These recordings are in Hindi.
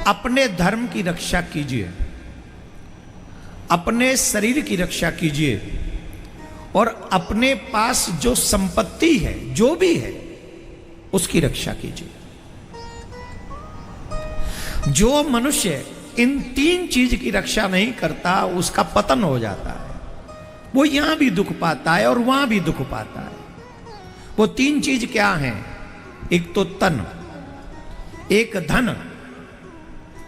अपने धर्म की रक्षा कीजिए, अपने शरीर की रक्षा कीजिए और अपने पास जो संपत्ति है, जो भी है, उसकी रक्षा कीजिए। जो मनुष्य इन तीन चीज की रक्षा नहीं करता उसका पतन हो जाता है। वो यहां भी दुख पाता है और वहां भी दुख पाता है। वो तीन चीज क्या हैं? एक तो तन, एक धन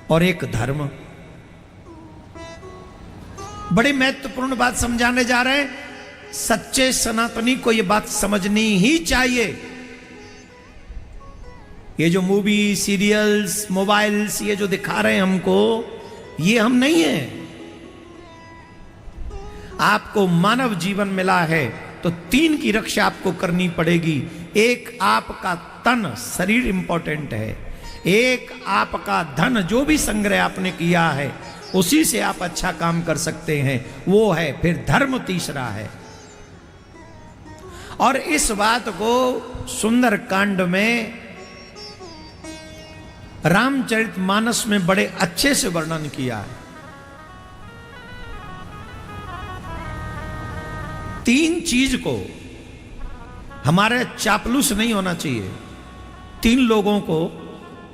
और एक धर्म। बड़ी महत्वपूर्ण बात समझाने जा रहे हैं। सच्चे सनातनी को यह बात समझनी ही चाहिए। ये जो मूवी, सीरियल्स, मोबाइल्स ये जो दिखा रहे हैं हमको, ये हम नहीं है। आपको मानव जीवन मिला है तो तीन की रक्षा आपको करनी पड़ेगी। एक आपका तन, शरीर इंपॉर्टेंट है। एक आपका धन, जो भी संग्रह आपने किया है उसी से आप अच्छा काम कर सकते हैं, वो है। फिर धर्म तीसरा है। और इस बात को सुंदरकांड में, रामचरितमानस में बड़े अच्छे से वर्णन किया है। तीन चीज को हमारे चापलूस नहीं होना चाहिए। तीन लोगों को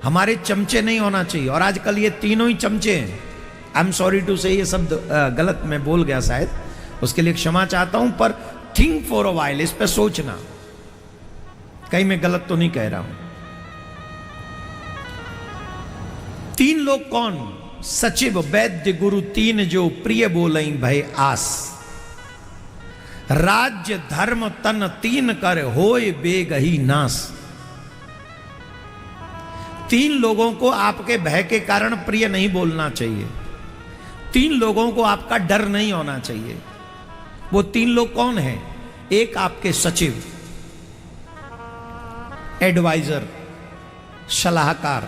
हमारे चमचे नहीं होना चाहिए। और आजकल ये तीनों ही चमचे हैं। आई एम सॉरी टू से, ये शब्द गलत मैं बोल गया शायद, उसके लिए क्षमा चाहता हूं। पर थिंक फॉर अ वाइल, इस पे सोचना, कहीं मैं गलत तो नहीं कह रहा हूं। तीन लोग कौन? सचिव, वैद्य, गुरु, तीन जो प्रिय बोलई भय आस। राज्य, धर्म, तन तीन कर होय बेगही नास। तीन लोगों को आपके भय के कारण प्रिय नहीं बोलना चाहिए। तीन लोगों को आपका डर नहीं होना चाहिए। वो तीन लोग कौन हैं? एक आपके सचिव, एडवाइजर, सलाहकार।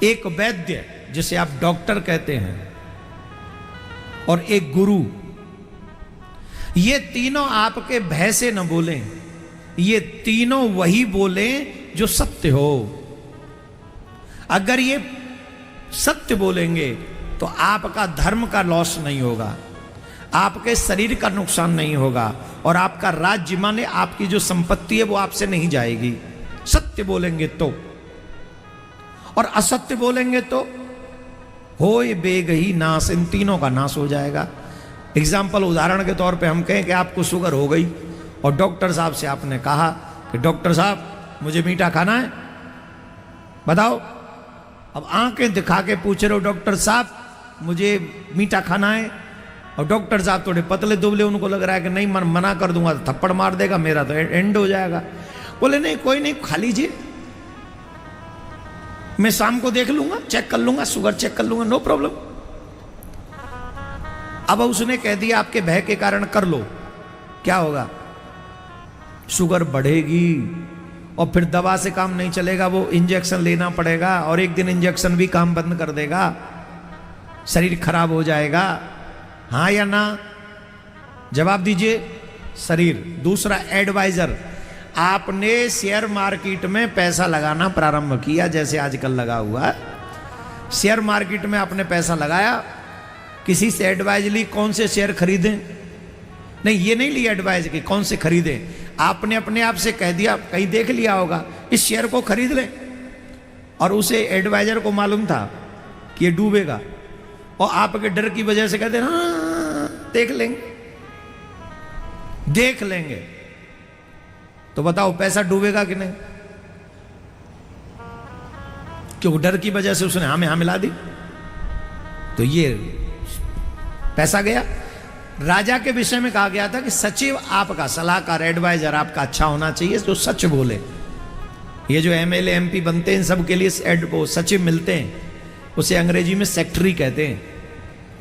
एक वैद्य, जिसे आप डॉक्टर कहते हैं, और एक गुरु। ये तीनों आपके भय से न बोलें। ये तीनों वही बोलें जो सत्य हो। अगर ये सत्य बोलेंगे तो आपका धर्म का लॉस नहीं होगा, आपके शरीर का नुकसान नहीं होगा, और आपका राज्य माने आपकी जो संपत्ति है वो आपसे नहीं जाएगी। सत्य बोलेंगे तो। और असत्य बोलेंगे तो होय बेगही नाश, इन तीनों का नाश हो जाएगा। एग्जाम्पल, उदाहरण के तौर पे हम कहें कि आपको शुगर हो गई और डॉक्टर साहब से आपने कहा कि डॉक्टर साहब मुझे मीठा खाना है, बताओ। अब आंखें दिखा के पूछ रहे हो डॉक्टर साहब मुझे मीठा खाना है, और डॉक्टर साहब थोड़े पतले दुबले, उनको लग रहा है कि नहीं मना कर दूंगा तो थप्पड़ मार देगा, मेरा तो एंड हो जाएगा। बोले नहीं, कोई नहीं, खा लीजिए, मैं शाम को देख लूंगा, चेक कर लूंगा, शुगर चेक कर लूंगा, नो प्रॉब्लम। अब उसने कह दिया आपके भय के कारण कर लो, क्या होगा? शुगर बढ़ेगी और फिर दवा से काम नहीं चलेगा, वो इंजेक्शन लेना पड़ेगा, और एक दिन इंजेक्शन भी काम बंद कर देगा, शरीर खराब हो जाएगा। हाँ या ना? जवाब दीजिए। शरीर। दूसरा, एडवाइजर। आपने शेयर मार्केट में पैसा लगाना प्रारंभ किया, जैसे आजकल लगा हुआ है। शेयर मार्केट में आपने पैसा लगाया, किसी से एडवाइज ली कौन से शेयर खरीदें। नहीं, ये नहीं ली एडवाइज की कौन से खरीदें। आपने अपने आप से कह दिया, कहीं देख लिया होगा, इस शेयर को खरीद लें, और उसे एडवाइजर को मालूम था कि ये डूबेगा, और आपके डर की वजह से कहते हाँ देख लेंगे, देख लेंगे। तो बताओ पैसा डूबेगा कि नहीं? क्यों? डर की वजह से उसने हाँ में हाँ मिला दी, तो ये पैसा गया। राजा के विषय में कहा गया था कि सचिव आपका, सलाहकार, एडवाइजर आपका अच्छा होना चाहिए, जो सच बोले। ये जो एमएलए एमपी बनते हैं सबके लिए वो सचिव मिलते हैं, उसे अंग्रेजी में सेक्रेटरी कहते हैं।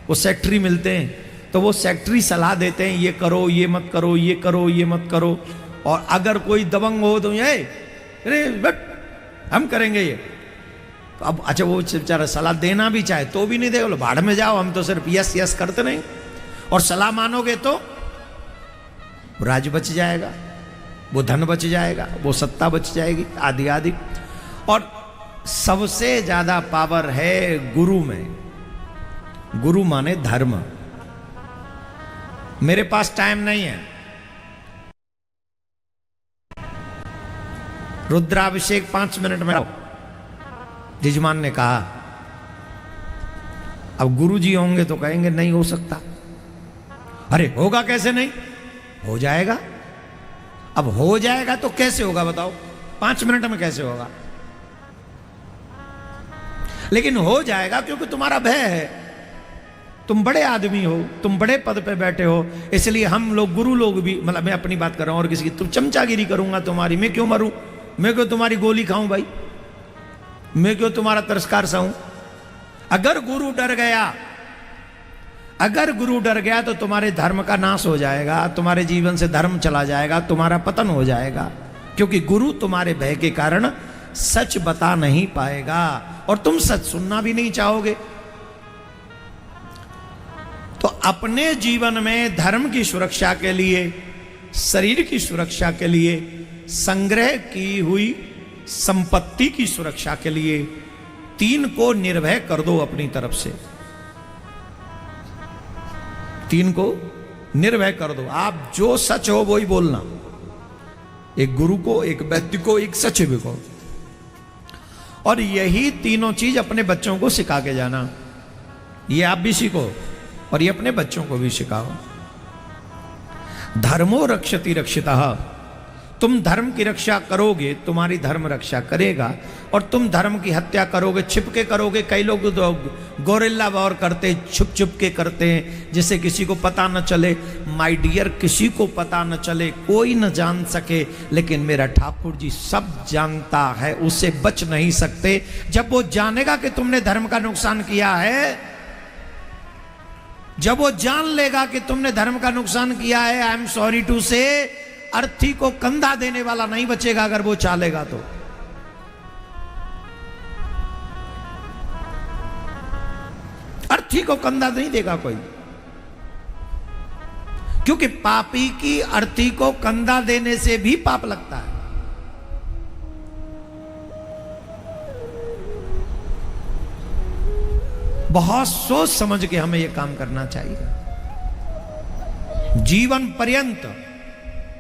वो सेक्रेटरी मिलते हैं तो वो सेक्रेटरी सलाह देते हैं, ये करो, ये मत करो, ये करो, ये मत करो। और अगर कोई दबंग हो तो ये अरे बट हम करेंगे ये, तो अब अच्छा वो बेचारा सलाह देना भी चाहे तो भी नहीं दे, बोलो भाड़ में जाओ, हम तो सिर्फ यस यस करते नहीं। और सलाह मानोगे तो राज बच जाएगा, वो धन बच जाएगा, वो सत्ता बच जाएगी, आदि आदि। और सबसे ज्यादा पावर है गुरु में। गुरु माने धर्म। मेरे पास टाइम नहीं है, रुद्राभिषेक 5 मिनट में, जजमान ने कहा। अब गुरुजी होंगे तो कहेंगे नहीं हो सकता। अरे होगा कैसे नहीं, हो जाएगा। अब हो जाएगा तो कैसे होगा बताओ, 5 मिनट में कैसे होगा? लेकिन हो जाएगा क्योंकि तुम्हारा भय है, तुम बड़े आदमी हो, तुम बड़े पद पे बैठे हो, इसलिए हम लोग गुरु लोग भी, मतलब मैं अपनी बात कर रहा हूं और किसी की, तुम चमचागिरी करूंगा तुम्हारी, मैं क्यों मरूं, मैं क्यों तुम्हारी गोली खाऊं भाई, मैं क्यों तुम्हारा तिरस्कार सहूं? अगर गुरु डर गया, अगर गुरु डर गया तो तुम्हारे धर्म का नाश हो जाएगा, तुम्हारे जीवन से धर्म चला जाएगा, तुम्हारा पतन हो जाएगा, क्योंकि गुरु तुम्हारे भय के कारण सच बता नहीं पाएगा और तुम सच सुनना भी नहीं चाहोगे। तो अपने जीवन में धर्म की सुरक्षा के लिए, शरीर की सुरक्षा के लिए, संग्रह की हुई संपत्ति की सुरक्षा के लिए 3 को निर्भय कर दो अपनी तरफ से। 3 को निर्भय कर दो। आप जो सच हो वो ही बोलना, एक गुरु को, एक व्यक्ति को, एक सचिव को। और यही तीनों चीज अपने बच्चों को सिखा के जाना। ये आप भी सीखो और ये अपने बच्चों को भी सिखाओ। धर्मो रक्षति रक्षितः। तुम धर्म की रक्षा करोगे, तुम्हारी धर्म रक्षा करेगा। और तुम धर्म की हत्या करोगे, छिपके करोगे। कई लोग तो गोरिल्ला वॉर करते, छुप छुप के करते हैं, जिससे किसी को पता न चले। माय डियर, किसी को पता न चले, कोई न जान सके, लेकिन मेरा ठाकुर जी सब जानता है, उससे बच नहीं सकते। जब वो जानेगा कि तुमने धर्म का नुकसान किया है, जब वो जान लेगा कि तुमने धर्म का नुकसान किया है, आई एम सॉरी टू से, अर्थी को कंधा देने वाला नहीं बचेगा अगर वो चालेगा तो। अर्थी को कंधा नहीं देगा कोई, क्योंकि पापी की अर्थी को कंधा देने से भी पाप लगता है। बहुत सोच समझ के हमें यह काम करना चाहिए। जीवन पर्यंत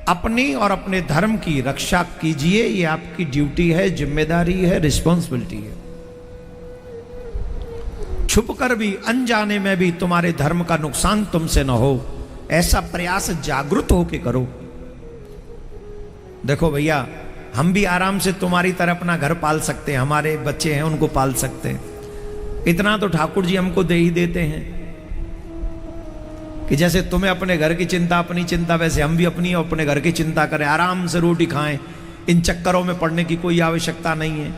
अपनी और अपने धर्म की रक्षा कीजिए, ये आपकी ड्यूटी है, जिम्मेदारी है, रिस्पॉन्सिबिलिटी है। छुपकर भी, अनजाने में भी तुम्हारे धर्म का नुकसान तुमसे न हो, ऐसा प्रयास जागृत होके करो। देखो भैया, हम भी आराम से तुम्हारी तरह अपना घर पाल सकते हैं, हमारे बच्चे हैं उनको पाल सकते हैं। इतना तो ठाकुर जी हमको दे ही देते हैं कि जैसे तुम्हें अपने घर की चिंता, अपनी चिंता, वैसे हम भी अपनी और अपने घर की चिंता करें, आराम से रोटी खाएं। इन चक्करों में पड़ने की कोई आवश्यकता नहीं है।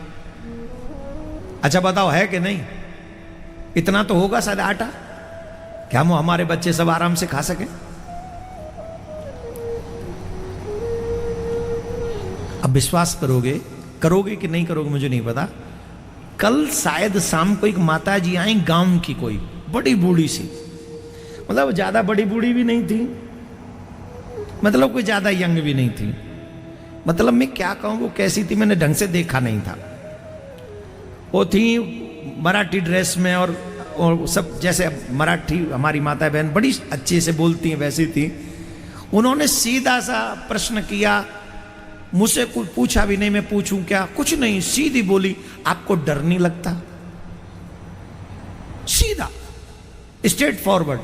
अच्छा बताओ, है कि नहीं? इतना तो होगा शायद आटा, क्या हम हमारे बच्चे सब आराम से खा सकें? अब विश्वास करोगे, करोगे कि नहीं करोगे मुझे नहीं पता। कल शायद शाम को एक माता जी आई, गांव की कोई बड़ी बूढ़ी सी, मतलब ज्यादा बड़ी बूढ़ी भी नहीं थी, मतलब कोई ज्यादा यंग भी नहीं थी। मतलब मैं क्या कहूं वो कैसी थी, मैंने ढंग से देखा नहीं था। वो थी मराठी ड्रेस में और सब जैसे मराठी हमारी माता बहन बड़ी अच्छे से बोलती हैं वैसी थी। उन्होंने सीधा सा प्रश्न किया, मुझसे कुछ पूछा भी नहीं, मैं पूछूं क्या, कुछ नहीं, सीधी बोली, आपको डर नहीं लगता? सीधा, स्ट्रेट फॉरवर्ड,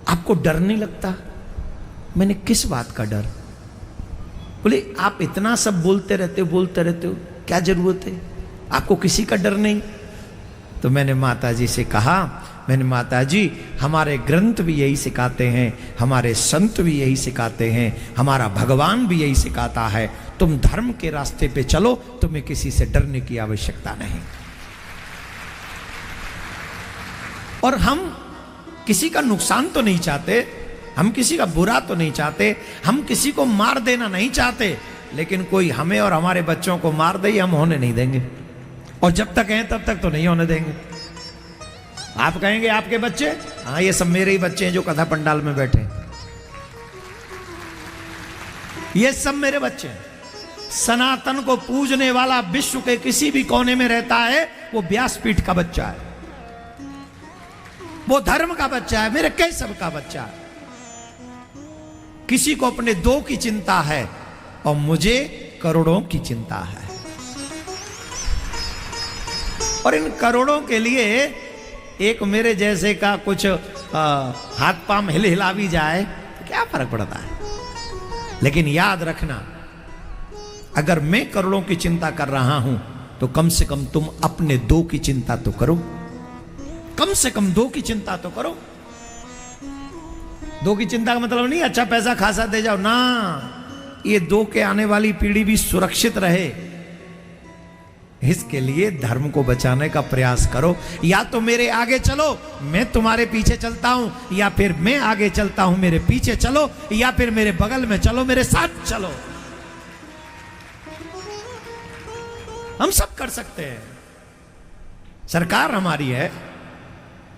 आपको डर नहीं लगता? मैंने किस बात का डर? बोले आप इतना सब बोलते रहते हो, क्या जरूरत है, आपको किसी का डर नहीं? तो मैंने माता जी से कहा, मैंने माता जी हमारे ग्रंथ भी यही सिखाते हैं, हमारे संत भी यही सिखाते हैं, हमारा भगवान भी यही सिखाता है, तुम धर्म के रास्ते पे चलो, तुम्हें किसी से डरने की आवश्यकता नहीं। और हम किसी का नुकसान तो नहीं चाहते, हम किसी का बुरा तो नहीं चाहते, हम किसी को मार देना नहीं चाहते, लेकिन कोई हमें और हमारे बच्चों को मार दे हम होने नहीं देंगे। और जब तक हैं तब तक तो नहीं होने देंगे। आप कहेंगे आपके बच्चे, हाँ ये सब मेरे ही बच्चे हैं जो कथा पंडाल में बैठे हैं, ये सब मेरे बच्चे हैं, सनातन को पूजने वाला विश्व के किसी भी कोने में रहता है, वो व्यासपीठ का बच्चा है, वो धर्म का बच्चा है, मेरे केशव का बच्चा है। किसी को अपने दो की चिंता है और मुझे करोड़ों की चिंता है। और इन करोड़ों के लिए एक मेरे जैसे का कुछ हाथ पांव हिला भी जाए तो क्या फर्क पड़ता है। लेकिन याद रखना, अगर मैं करोड़ों की चिंता कर रहा हूं तो कम से कम तुम अपने दो की चिंता तो करो, कम से कम दो की चिंता तो करो। दो की चिंता का मतलब नहीं अच्छा पैसा खासा दे जाओ ना, ये दो के आने वाली पीढ़ी भी सुरक्षित रहे, इसके लिए धर्म को बचाने का प्रयास करो। या तो मेरे आगे चलो, मैं तुम्हारे पीछे चलता हूं, या फिर मैं आगे चलता हूं, मेरे पीछे चलो, या फिर मेरे बगल में चलो, मेरे साथ चलो। हम सब कर सकते हैं। सरकार हमारी है,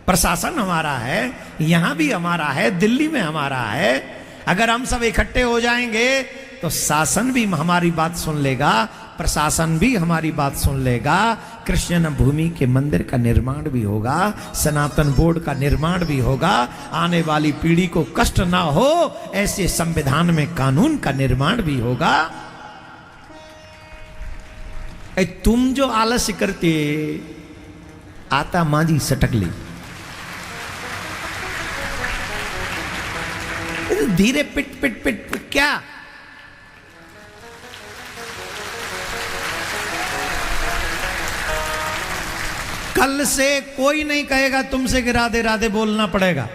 प्रशासन हमारा है, यहां भी हमारा है, दिल्ली में हमारा है। अगर हम सब इकट्ठे हो जाएंगे तो शासन भी हमारी बात सुन लेगा, प्रशासन भी हमारी बात सुन लेगा। कृष्ण भूमि के मंदिर का निर्माण भी होगा, सनातन बोर्ड का निर्माण भी होगा, आने वाली पीढ़ी को कष्ट ना हो ऐसे संविधान में कानून का निर्माण भी होगा। तुम जो आलस्य करते, आता मांझी सटकली, धीरे पिट पिट पिट पिट क्या, कल से कोई नहीं कहेगा तुमसे कि राधे राधे बोलना पड़ेगा।